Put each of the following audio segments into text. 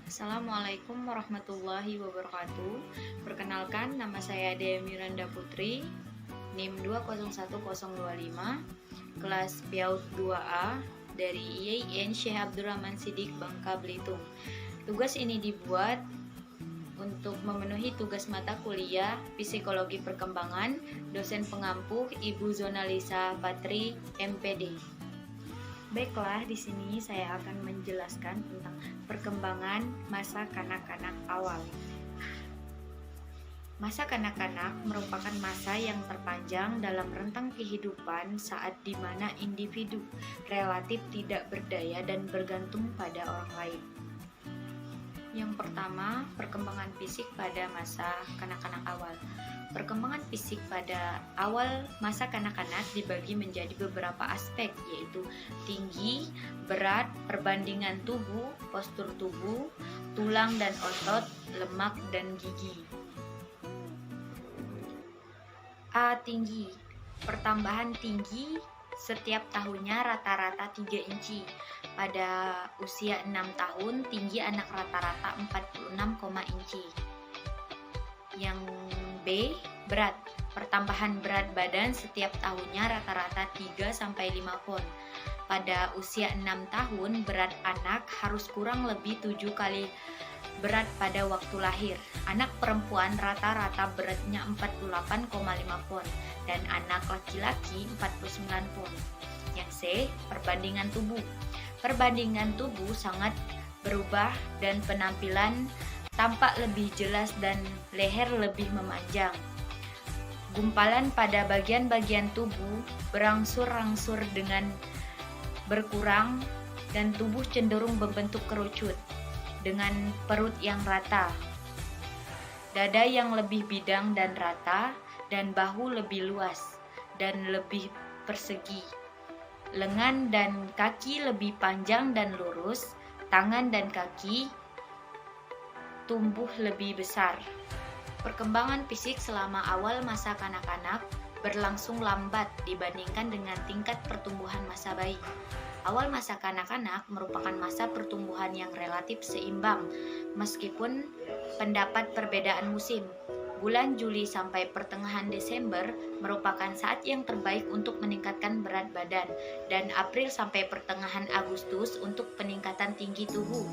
Assalamualaikum warahmatullahi wabarakatuh. Perkenalkan, nama saya Dea Miranda Putri, NIM 201025, kelas PIAUD 2A dari IAIN Syekh Abdurrahman Siddiq, Bangka Belitung. Tugas ini dibuat untuk memenuhi tugas mata kuliah Psikologi Perkembangan, dosen pengampu Ibu Zonalisa Patri, MPD. Baiklah, di sini saya akan menjelaskan tentang perkembangan masa kanak-kanak awal. Masa kanak-kanak merupakan masa yang terpanjang dalam rentang kehidupan saat di mana individu relatif tidak berdaya dan bergantung pada orang lain. Yang pertama, perkembangan fisik pada masa kanak-kanak awal. Perkembangan fisik pada awal masa kanak-kanak dibagi menjadi beberapa aspek, yaitu tinggi, berat, perbandingan tubuh, postur tubuh, tulang dan otot, lemak dan gigi. A. Tinggi. Pertambahan tinggi setiap tahunnya rata-rata 3 inci. Pada usia 6 tahun, tinggi anak rata-rata 46, inci. Yang B. Berat. Pertambahan berat badan setiap tahunnya rata-rata 3-5 pon. Pada usia 6 tahun, berat anak harus kurang lebih 7 kali berat pada waktu lahir. Anak perempuan rata-rata beratnya 48,5 pon dan anak laki-laki 49 pon. Yang C. Perbandingan tubuh. Perbandingan tubuh sangat berubah dan penampilan tampak lebih jelas dan leher lebih memanjang. Gumpalan pada bagian-bagian tubuh berangsur-angsur dengan berkurang dan tubuh cenderung membentuk kerucut dengan perut yang rata, dada yang lebih bidang dan rata, dan bahu lebih luas dan lebih persegi. Lengan dan kaki lebih panjang dan lurus, tangan dan kaki tumbuh lebih besar. Perkembangan fisik selama awal masa kanak-kanak berlangsung lambat dibandingkan dengan tingkat pertumbuhan masa bayi. Awal masa kanak-kanak merupakan masa pertumbuhan yang relatif seimbang, meskipun pendapat perbedaan musim. Bulan Juli sampai pertengahan Desember merupakan saat yang terbaik untuk meningkatkan berat badan, dan April sampai pertengahan Agustus untuk peningkatan tinggi tubuh.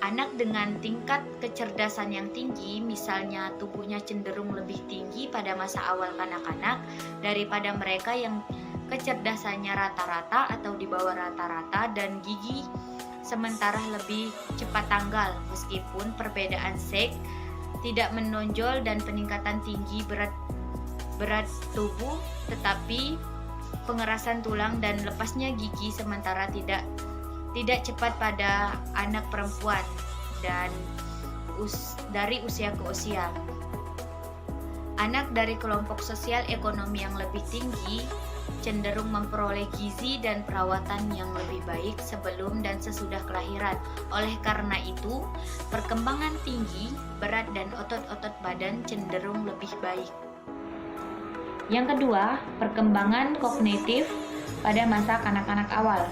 Anak dengan tingkat kecerdasan yang tinggi, misalnya tubuhnya cenderung lebih tinggi pada masa awal kanak-kanak daripada mereka yang kecerdasannya rata-rata atau di bawah rata-rata, dan gigi sementara lebih cepat tanggal. Meskipun perbedaan seks tidak menonjol dan peningkatan tinggi berat tubuh, tetapi pengerasan tulang dan lepasnya gigi sementara tidak cepat pada anak perempuan dan dari usia ke usia. Anak dari kelompok sosial ekonomi yang lebih tinggi cenderung memperoleh gizi dan perawatan yang lebih baik sebelum dan sesudah kelahiran. Oleh karena itu, perkembangan tinggi, berat, dan otot-otot badan cenderung lebih baik. Yang kedua, perkembangan kognitif pada masa kanak-kanak awal.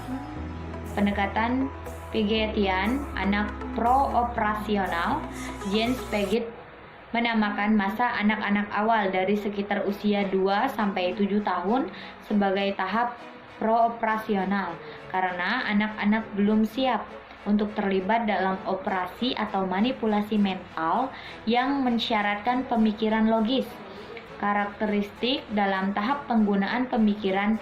Pendekatan Piagetian anak pro-operasional, Jens Piaget menamakan masa anak-anak awal dari sekitar usia 2-7 tahun sebagai tahap pro-operasional karena anak-anak belum siap untuk terlibat dalam operasi atau manipulasi mental yang mensyaratkan pemikiran logis. Karakteristik dalam tahap penggunaan pemikiran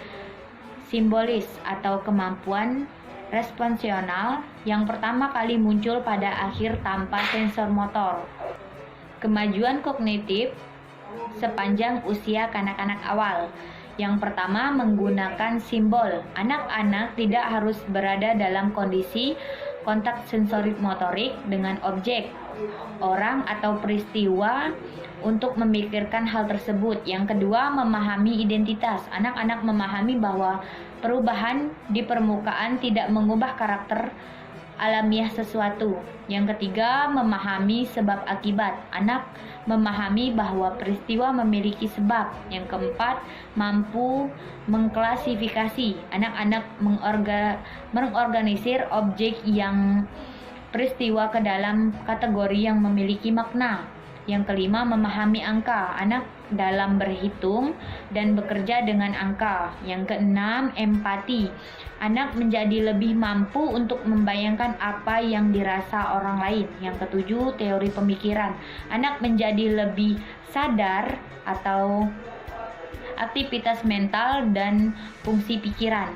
simbolis atau kemampuan responsional yang pertama kali muncul pada akhir tanpa sensor motor. Kemajuan kognitif sepanjang usia kanak-kanak awal. Yang pertama, menggunakan simbol. Anak-anak tidak harus berada dalam kondisi kontak sensorik motorik dengan objek, orang atau peristiwa untuk memikirkan hal tersebut. Yang kedua, memahami identitas. Anak-anak memahami bahwa perubahan di permukaan tidak mengubah karakter alamiah sesuatu. Yang ketiga, memahami sebab akibat. Anak memahami bahwa peristiwa memiliki sebab. Yang keempat, mampu mengklasifikasi. Anak-anak mengorganisir objek yang peristiwa ke dalam kategori yang memiliki makna. Yang kelima, memahami angka. Anak dalam berhitung dan bekerja dengan angka. Yang keenam, empati. Anak menjadi lebih mampu untuk membayangkan apa yang dirasa orang lain. Yang ketujuh, teori pemikiran. Anak menjadi lebih sadar atau aktivitas mental dan fungsi pikiran.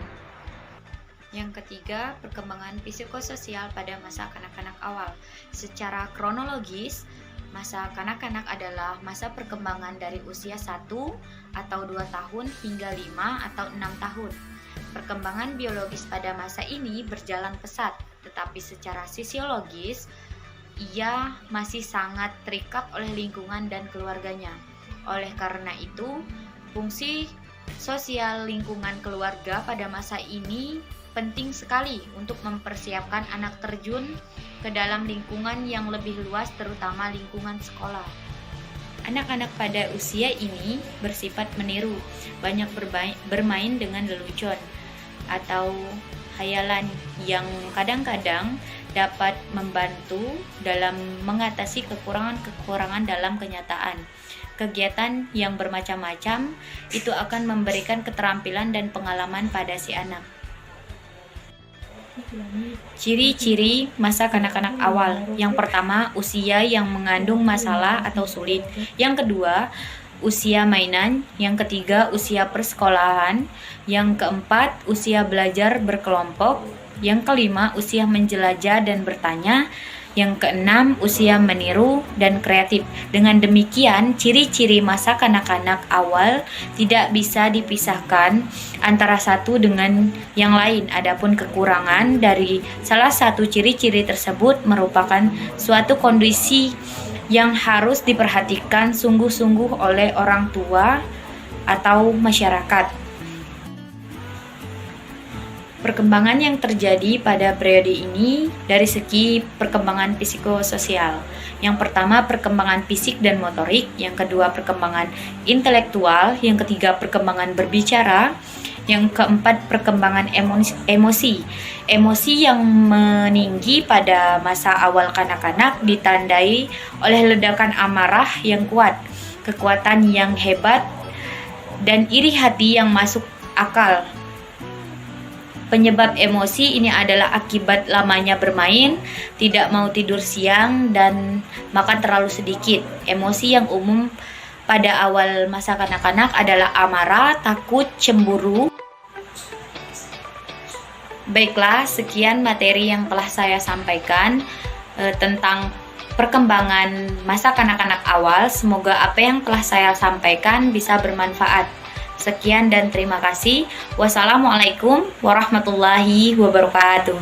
Yang ketiga, perkembangan psikososial pada masa kanak-kanak awal. Secara kronologis, masa kanak-kanak adalah masa perkembangan dari usia 1 atau 2 tahun hingga 5 atau 6 tahun. Perkembangan biologis pada masa ini berjalan pesat, tetapi secara sosiologis, ia masih sangat terikat oleh lingkungan dan keluarganya. Oleh karena itu, fungsi sosial lingkungan keluarga pada masa ini penting sekali untuk mempersiapkan anak terjun ke dalam lingkungan yang lebih luas, terutama lingkungan sekolah. Anak-anak pada usia ini bersifat meniru, banyak bermain dengan lelucon atau khayalan yang kadang-kadang dapat membantu dalam mengatasi kekurangan-kekurangan dalam kenyataan. Kegiatan yang bermacam-macam itu akan memberikan keterampilan dan pengalaman pada si anak. Ciri-ciri masa kanak-kanak awal. Yang pertama, usia yang mengandung masalah atau sulit. Yang kedua, usia mainan. Yang ketiga, usia persekolahan. Yang keempat, usia belajar berkelompok. Yang kelima, usia menjelajah dan bertanya. Yang keenam, usia meniru dan kreatif. Dengan demikian, ciri-ciri masa kanak-kanak awal tidak bisa dipisahkan antara satu dengan yang lain. Adapun kekurangan dari salah satu ciri-ciri tersebut merupakan suatu kondisi yang harus diperhatikan sungguh-sungguh oleh orang tua atau masyarakat. Perkembangan yang terjadi pada periode ini dari segi perkembangan psikososial. Yang pertama, perkembangan fisik dan motorik. Yang kedua, perkembangan intelektual. Yang ketiga, perkembangan berbicara. Yang keempat, perkembangan emosi. Emosi yang meninggi pada masa awal kanak-kanak ditandai oleh ledakan amarah yang kuat, kekuatan yang hebat, dan iri hati yang masuk akal. Penyebab emosi ini adalah akibat lamanya bermain, tidak mau tidur siang, dan makan terlalu sedikit. Emosi yang umum pada awal masa kanak-kanak adalah amarah, takut, cemburu. Baiklah, sekian materi yang telah saya sampaikan tentang perkembangan masa kanak-kanak awal. Semoga apa yang telah saya sampaikan bisa bermanfaat. Sekian dan terima kasih. Wassalamualaikum warahmatullahi wabarakatuh.